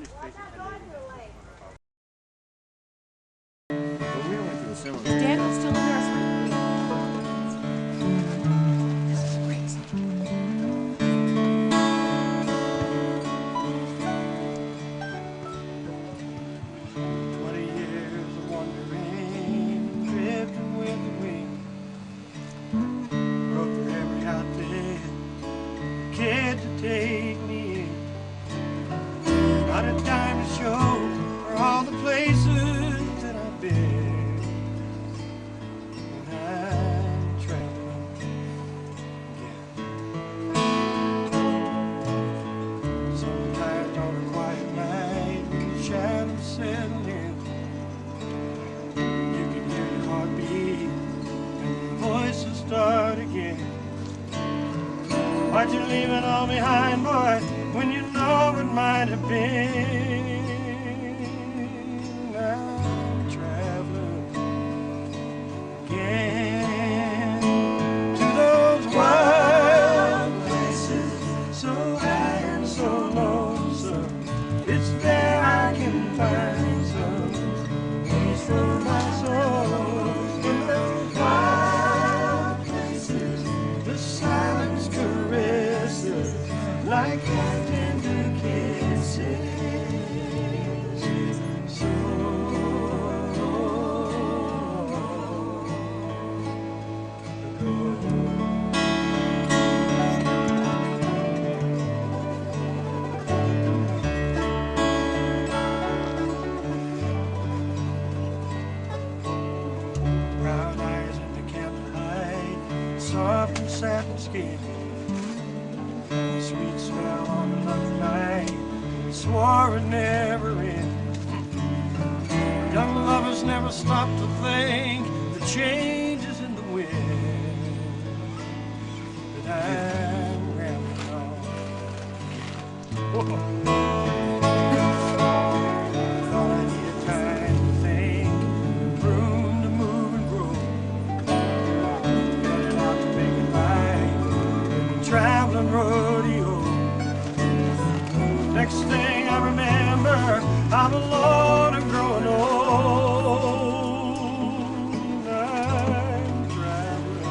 Daniel's still in there. Take me in. Not a dime to show for all the places that I've been. When I'm traveling again. Sometimes on a quiet night, when the shadows settle in, you can hear your heartbeat and your voices start again. Why'd you leave it all behind, boy, when you know it might have been? I'm traveling again to those wild places, so high and so lonesome. It's there I can find some peace for my soul. In those wild places, the silence caresses like tender kisses. So brown eyes in the candlelight, soft and satin skin. Sweet smell on a lovely night, swore it'd never end. Young lovers never stop to think the changes in the wind that I'm rambling on. Thought I needed time to think, room to move and grow. Running out to make it right, traveling rodeo. Next thing I remember, I'm alone and growing old. I'm traveling,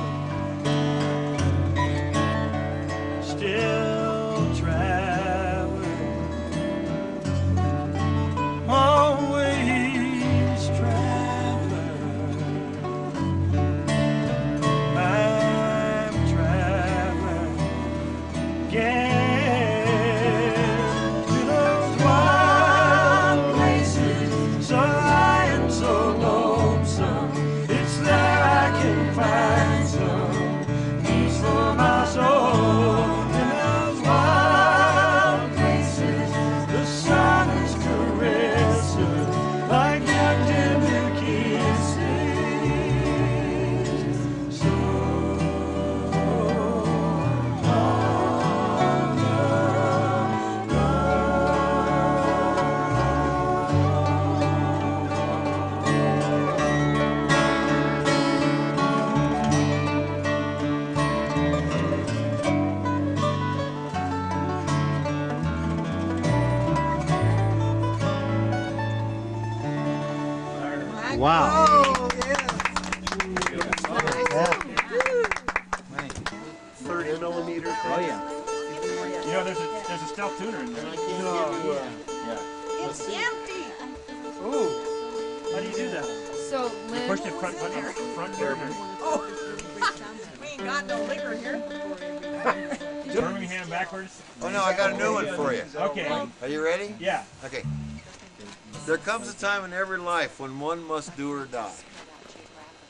still traveling, always traveling. I'm traveling again. Wow. Oh, yeah. 30 millimeters. Oh, yeah. You know, there's a stealth tuner in there. It's empty. Ooh, how do you do that? So Lynn, Push the front button, front burner. Oh, we ain't got no liquor here. Birmingham backwards. Oh no, I got a new one for you. Okay. Are you ready? Yeah. Okay. There comes a time in every life when one must do or die.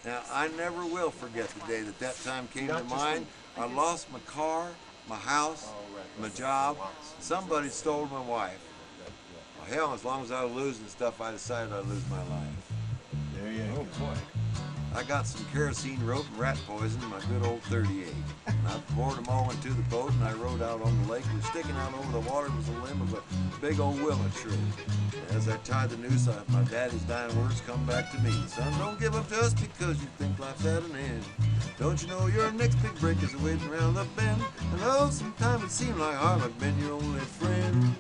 Now, I never will forget the day that time came to mind. I lost my car, my house, my job. Somebody stole my wife. Well, hell, as long as I was losing stuff, I decided I'd lose my life. There you go. Oh boy. I got some kerosene rope and rat poison in my good old 38. And I poured them all into the boat and I rode out on the lake. And sticking out over the water was a limb of a big old willow tree. And as I tied the noose, my daddy's dying words come back to me. Son, don't give up just because you think life's at an end. Don't you know your next big break is waiting around the bend? And oh, sometimes it seemed like I've been your only friend.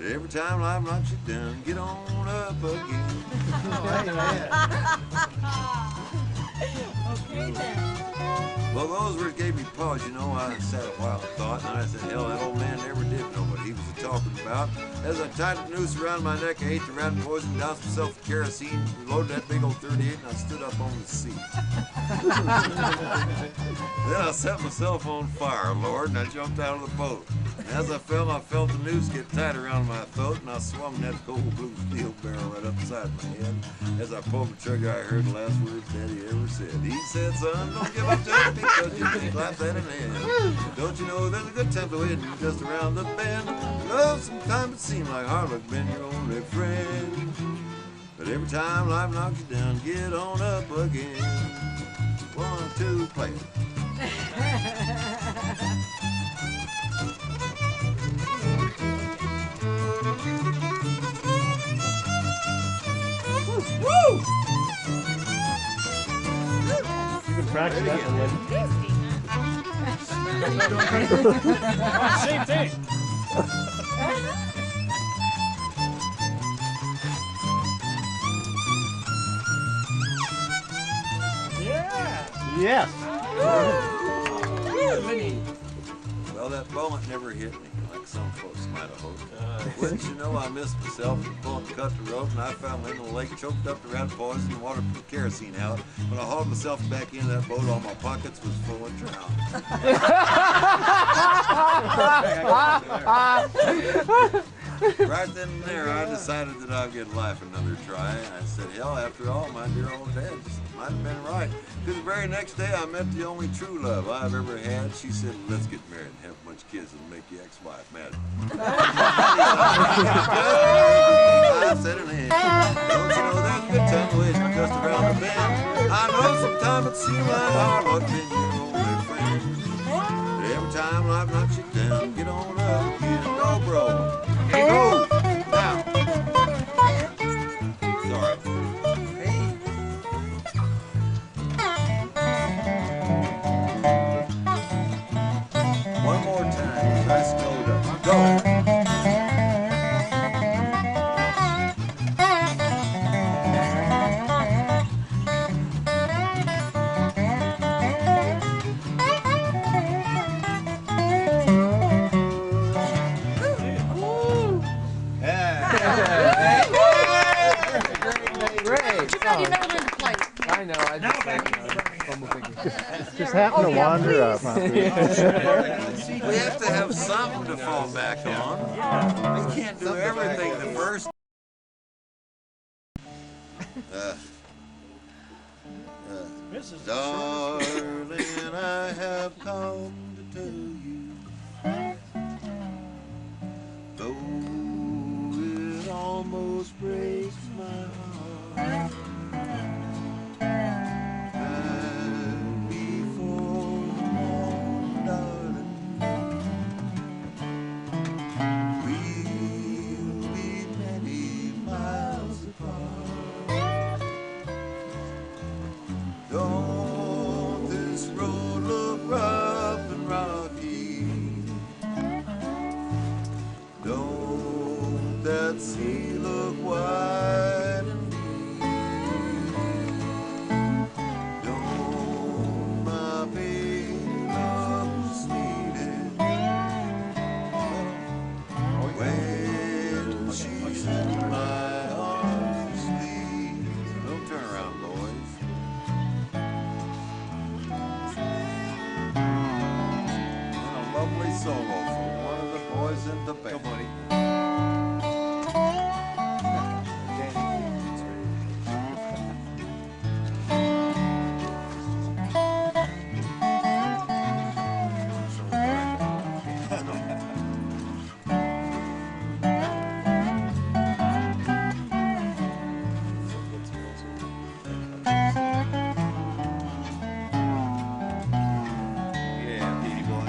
Every time life knocks you down, get on up again. Okay then. Well, those words gave me pause, you know. I sat a while and thought, and I said, hell, that old man never did know what he was talking about. As I tied the noose around my neck, I ate the rat poison, doused myself with kerosene, loaded that big old 38, and I stood up on the seat. Then I set myself on fire, Lord, and I jumped out of the boat. And as I fell, I felt the noose get tight around my throat, and I swung that cold blue steel barrel right upside my head. As I pulled the trigger, I heard the last words Daddy ever said. He said, son, don't give up to it because you can't clap that in the end. Don't you know there's a good time waiting just around the bend? Love, sometimes it seems like hard luck been your only friend. But every time life knocks you down, get on up again. 1, 2, play it. Woo! You can practice that one, Same thing. Yeah. Yes. Well, that bullet never hit me, like some folks might have hoped. Wouldn't you know, I missed myself and pulled and cut the rope, and I found in the lake, choked up the rat poison and water put the kerosene out. When I hauled myself back into that boat, all my pockets was full of trout. Right then and there, I decided that I'd give life another try. And I said, hell, after all, my dear old dad might have been right. Because the very next day, I met the only true love I've ever had. She said, let's get married and have a bunch of kids and make your ex-wife mad. I said, in hand, don't you know there's a good time waiting just around the bend? I know sometimes it seems like hard luck been your only friend. But every time life knocks you down, get on up again. Go, bro. Go! Now! Sorry. Hey! One more time. Nice load up. Go! You never learned to play. I know. I just like, fumble thinking. Just happened to wander up. Huh? We have to have something to fall back on. We can't do everything the first. Darling, I have come to tell you, though it almost breaks my heart, and before long, darling, we'll be many miles apart. Don't this road look rough and rocky? Don't that sea look wide and deep? Don't my baby look sweetie when she's in my arms asleep? Don't turn around, boys. And a lovely solo from one of the boys in the band. Yeah, Petey boy.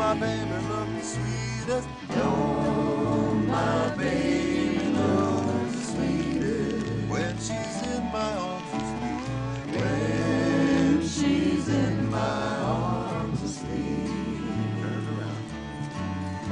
my baby look the sweetest. Don't my baby look the sweetest when she's in my arms asleep. When she's in my arms asleep. Turn around.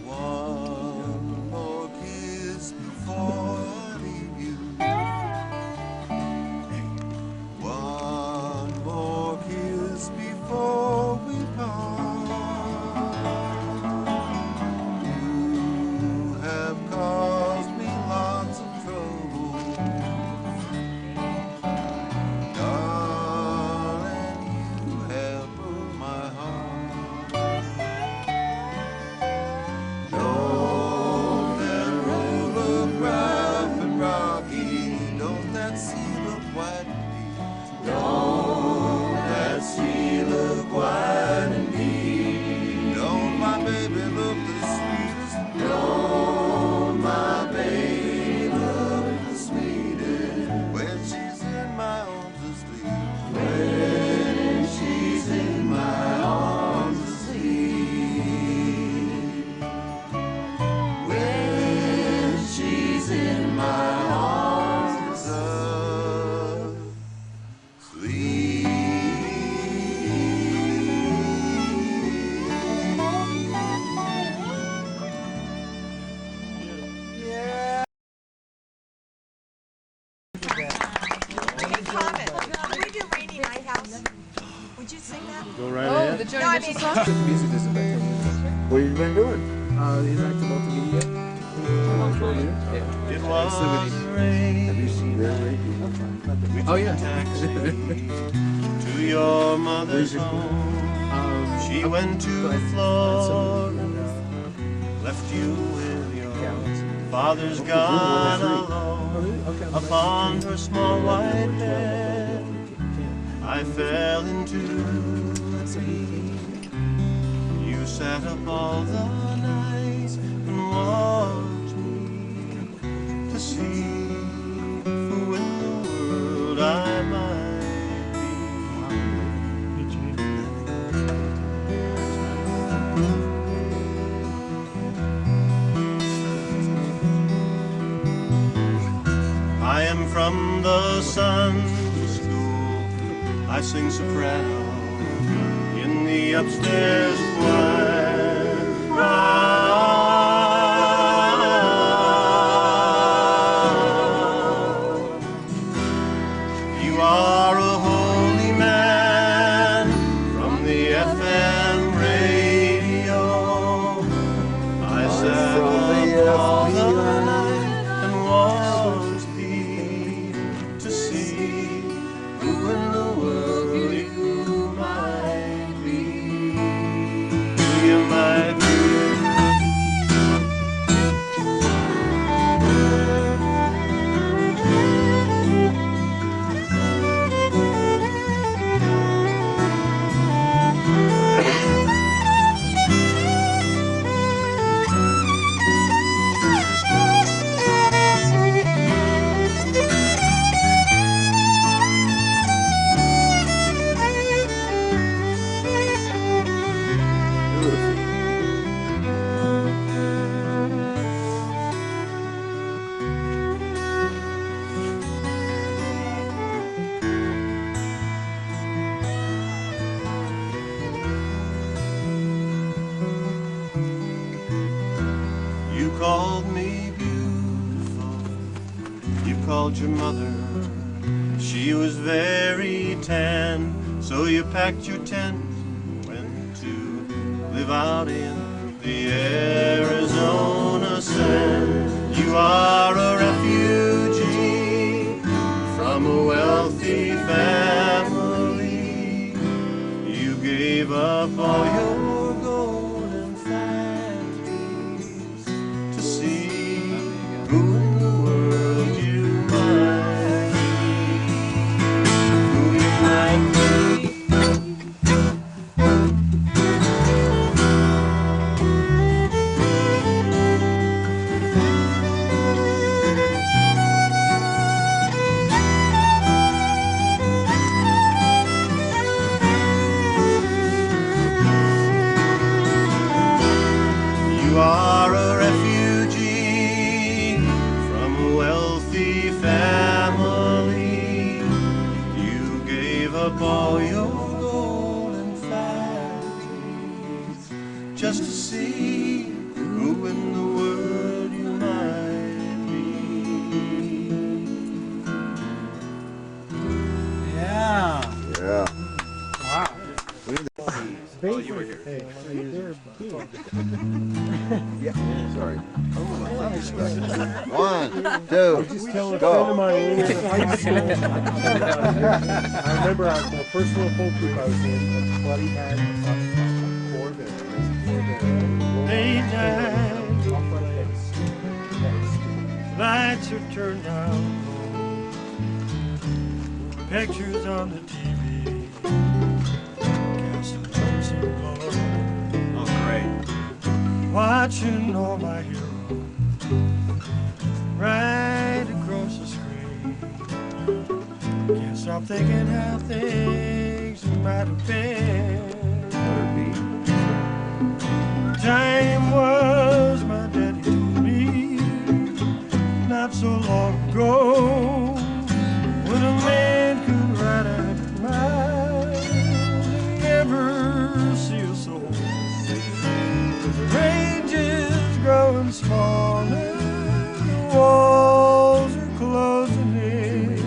One more kiss before I leave you. One more kiss before we part. You have caused me lots of trouble, darling. You have broke my heart. Don't that road look rough and rocky? Don't that sea look white and deep? Don't that sea look white and deep? Don't my baby look the sweetest? Don't my baby look the sweetest when she's in my arms asleep? When she's in my arms asleep? When she's in my arms asleep. Hey, Comet, can we do Rainy Night House? Would you sing that? Go right Oh, ahead. the Joni No, I Mitchell mean- song? The music doesn't affect me. What have you been doing? Interactive multimedia. It So was we rain. Have you seen that radio? We Oh, took yeah. a taxi to your mother's home. She went to Florida, left you with your father's gone alone. Upon her small white bed, I fell into a dream. You sat up all the night and watched me to see who in the world I might be. I am from the Sunday school. I sing soprano in the upstairs choir. You are a holy man from the FM radio. I sat up all the night and watched thee to see who in the world you might be. Who you might be. called your mother. She was very tan, so you packed your tent and went to live out in the Arizona sand. You are a refugee from a wealthy family. You gave up all your gold and fantasies to see who in the world you might be. Who you might be. You are a refugee from a wealthy family. You gave up all your gold and fantasies just to see who in the world you might be. Yeah. Yeah. Wow. Oh, you were here. Yeah, sorry. 1, 2, Just tell a go. friend of mine in high school. I remember the first little folk group I was in, a buddy had a Corvette. Late night, lights are turned down low. Pictures on the TV. Oh, great. Watching all my heroes right across the screen. Can't stop thinking how things might have been. Time was, my daddy told me, not so long ago, when a man could ride 100 miles and never see a soul. The range is growing smaller, the walls are closing in.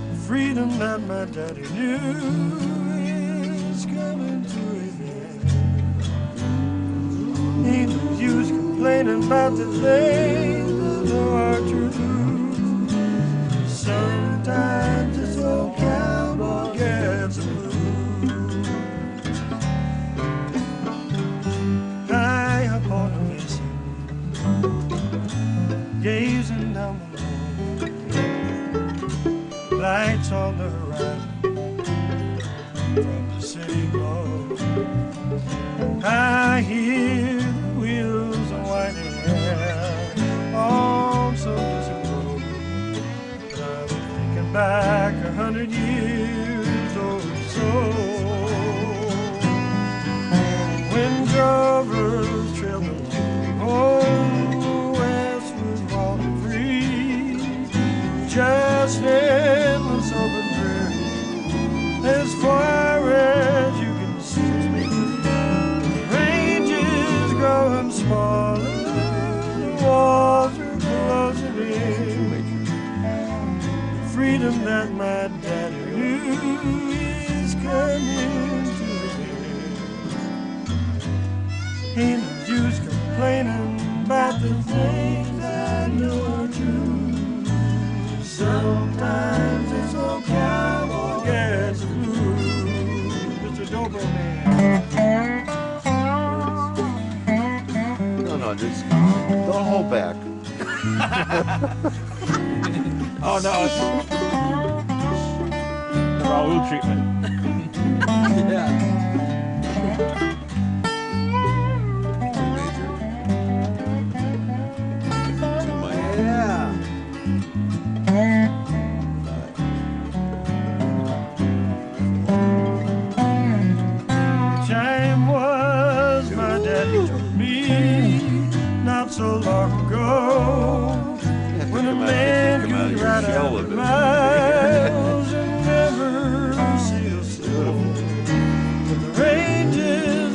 The freedom that my daddy knew is coming to an end. Ain't no use complaining about the things that are true. Sometimes this old cowboy gets a blues. High up on the mesa, gazing down below, lights on the horizon from the city glow. I hear the wheels are winding on some distant road. I'm thinking back 100 years or so, when drovers trailed along old westward walking free, just endless open prairie as far as you can see. The range is growing smaller, the walls are closing in. Freedom that my daddy knew is coming to an end. Ain't no use complaining about the things I know are true. Sometimes this old cowboy gets the blues. Mr. Dobro Man. No, just don't hold back. Oh no. The Raoul treatment. Yeah. Time was, my daddy told me, not so long ago, when a man could ride 100 miles and never see a snow. When the ranges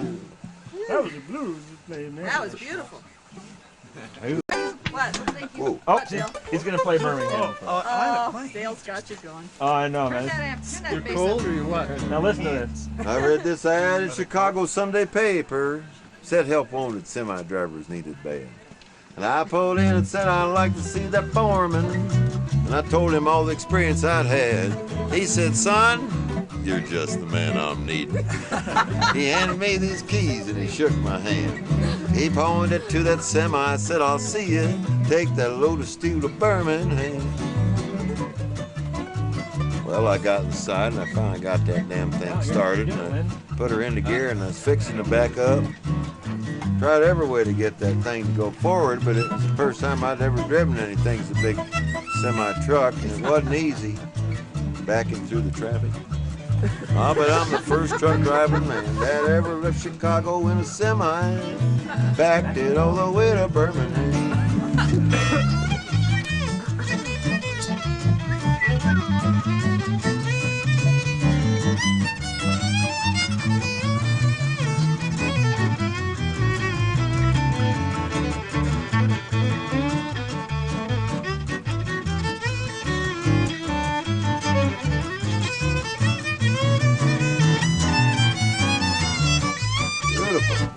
Yeah. That was the blues playing there. That was beautiful. What? Whoa. Oh, he's gonna play Birmingham. Oh, Dale's got you going. Oh, I know, Turn man. that amp, turn that You're bass cold up. or you what? Now listen to this. I read this ad in Chicago Sunday paper. Said help wanted, semi-drivers needed bad. And I pulled in and said I'd like to see that foreman. And I told him all the experience I'd had. He said, son, you're just the man I'm needing. He handed me these keys and he shook my hand. He pointed to that semi, I said, I'll see you. Take that load of steel to Birmingham. Well, I got inside and I finally got that damn thing started. And I put her into gear and I was fixing to back up. Tried every way to get that thing to go forward, but it was the first time I'd ever driven anything as a big semi-truck, and it wasn't easy backing through the traffic. Oh, but I'm the first truck driving man that ever left Chicago in a semi. Backed it all the way to Birmingham.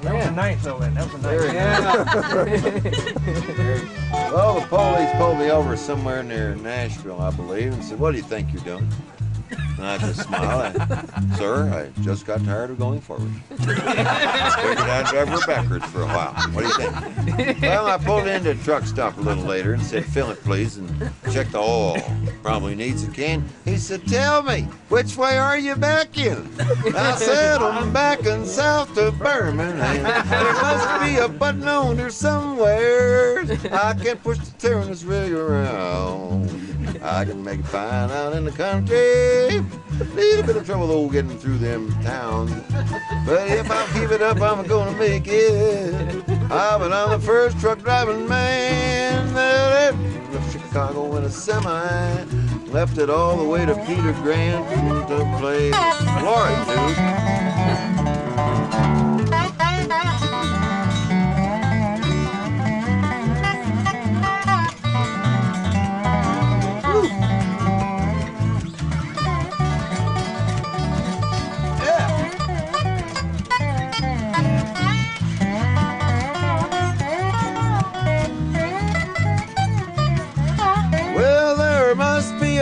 That was a nice though, man. That was a nice. Well, the police pulled me over somewhere near Nashville, I believe, and said, what do you think you're doing? And I just smiled. Sir, I just got tired of going forward. Figured I'd drive her backwards for a while. What do you think? Well, I pulled into a truck stop a little later and said, fill it, please, and check the oil. Probably needs a can. He said, tell me, which way are you backing? I said, I'm backing south to Birmingham. There must be a button on there somewhere. I can push the turner's rig around. I can make it fine out in the country. Need a bit of trouble though getting through them towns. But if I keep it up, I'm gonna make it. But I'm the first truck driving man that ever left Chicago in a semi. Left it all the way to Peter Grant to play Florida, dude.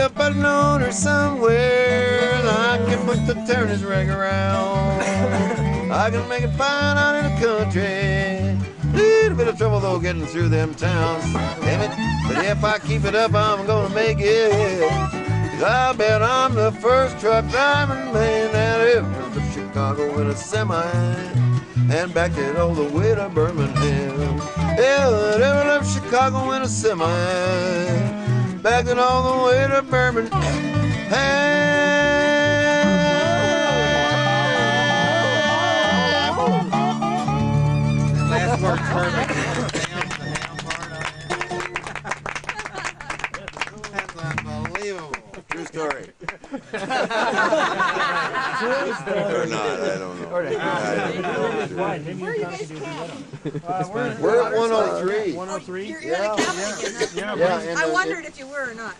A button on her somewhere. I can put the turner's rig around. I can make it fine out in the country. Little bit of trouble though getting through them towns. Damn it. But if I keep it up, I'm gonna make it. 'Cause I bet I'm the first truck driving man that ever left Chicago in a semi and backed it all the way to Birmingham. Yeah, that ever left Chicago in a semi. Back it all the way to Birmingham. Last part's perfect. That's unbelievable. True story. Or not, I don't know. Where are you guys camped? We're at 103. 103? You're gonna count again, huh? Yeah, Yeah, and I wondered if you were or not.